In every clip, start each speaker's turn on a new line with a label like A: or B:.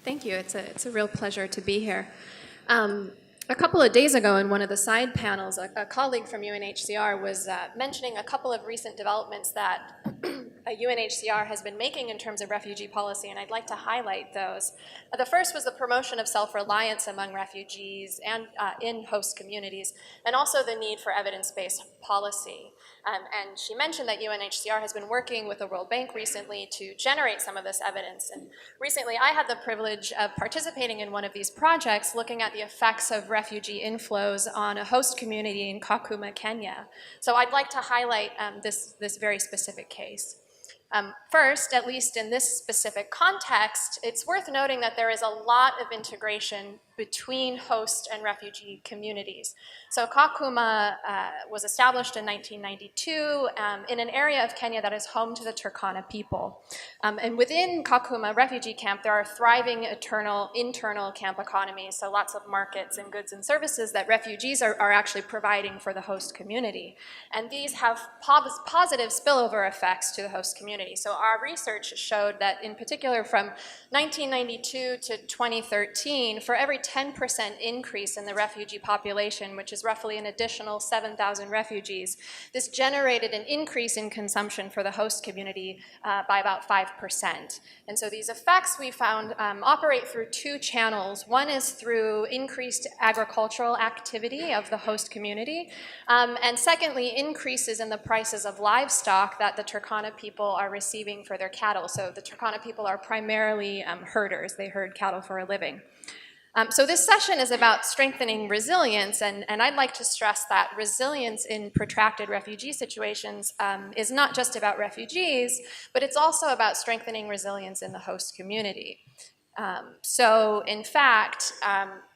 A: Thank you. It's a real pleasure to be here. A couple of days ago in one of the side panels, a colleague from UNHCR was mentioning a couple of recent developments that UNHCR has been making in terms of refugee policy, and I'd like to highlight those. The first was the promotion of self-reliance among refugees and in host communities, and also the need for evidence-based policy. And she mentioned that UNHCR has been working with the World Bank recently to generate some of this evidence. And recently I had the privilege of participating in one of these projects looking at the effects of refugee inflows on a host community in Kakuma, Kenya. So I'd like to highlight this very specific case. First, at least in this specific context, it's worth noting that there is a lot of integration between host and refugee communities. So Kakuma was established in 1992 in an area of Kenya that is home to the Turkana people. And within Kakuma refugee camp, there are thriving internal camp economies, so lots of markets and goods and services that refugees are actually providing for the host community. And these have positive spillover effects to the host community. So our research showed that in particular from 1992 to 2013, for every 10% increase in the refugee population, which is roughly an additional 7,000 refugees, this generated an increase in consumption for the host community by about 5%. And so these effects we found operate through two channels. One is through increased agricultural activity of the host community, and secondly, increases in the prices of livestock that the Turkana people are receiving for their cattle. So the Turkana people are primarily herders. They herd cattle for a living. So this session is about strengthening resilience, and I'd like to stress that resilience in protracted refugee situations is not just about refugees, but it's also about strengthening resilience in the host community. So in fact,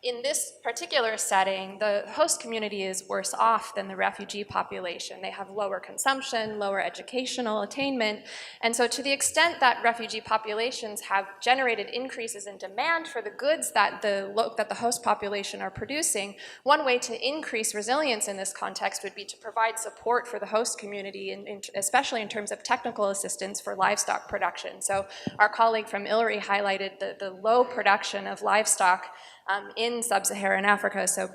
A: in this particular setting, the host community is worse off than the refugee population. They have lower consumption, lower educational attainment, and so to the extent that refugee populations have generated increases in demand for the goods that the host population are producing, one way to increase resilience in this context would be to provide support for the host community, especially in terms of technical assistance for livestock production. So our colleague from ILRI highlighted the low production of livestock in sub-Saharan Africa. So,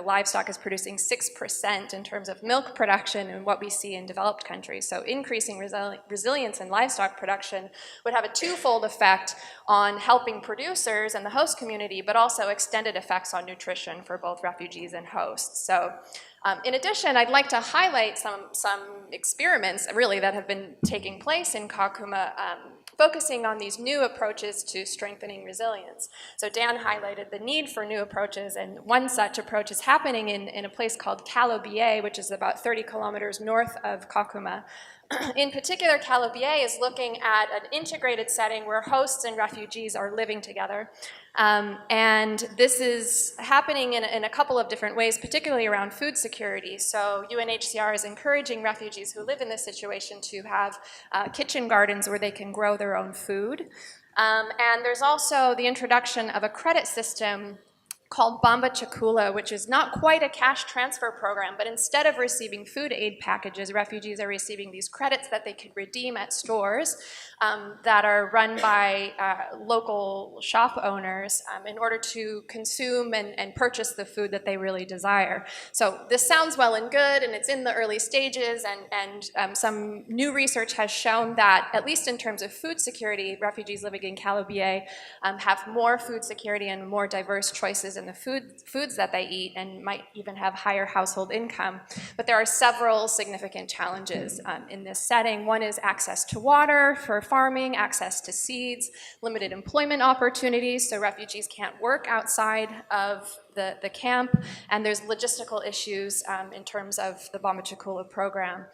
A: livestock is producing 6% in terms of milk production and what we see in developed countries. So increasing resilience in livestock production would have a twofold effect on helping producers and the host community, but also extended effects on nutrition for both refugees and hosts. So in addition, I'd like to highlight some experiments really that have been taking place in Kakuma, focusing on these new approaches to strengthening resilience. So Dan highlighted the need for new approaches, and one such approach is happening in a place called Kalobie, which is about 30 kilometers north of Kakuma. In particular, Kalobie is looking at an integrated setting where hosts and refugees are living together. And this is happening in a couple of different ways, particularly around food security. So UNHCR is encouraging refugees who live in this situation to have kitchen gardens where they can grow their own food. And there's also the introduction of a credit system called Bamba Chakula, which is not quite a cash transfer program, but instead of receiving food aid packages, refugees are receiving these credits that they can redeem at stores that are run by local shop owners in order to consume and purchase the food that they really desire. So this sounds well and good, and it's in the early stages, and some new research has shown that, at least in terms of food security, refugees living in Kalobie have more food security and more diverse choices in the foods that they eat, and might even have higher household income. But there are several significant challenges in this setting. One is access to water for farming, access to seeds, limited employment opportunities, so refugees can't work outside of the camp, and there's logistical issues in terms of the Bamba Chakula program,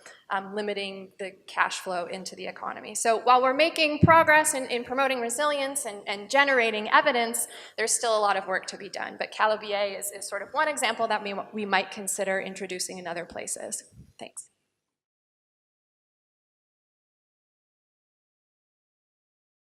A: limiting the cash flow into the economy. So while we're making progress in promoting resilience and generating evidence, there's still a lot of work to be done. But Kalobie is sort of one example that we might consider introducing in other places. Thanks.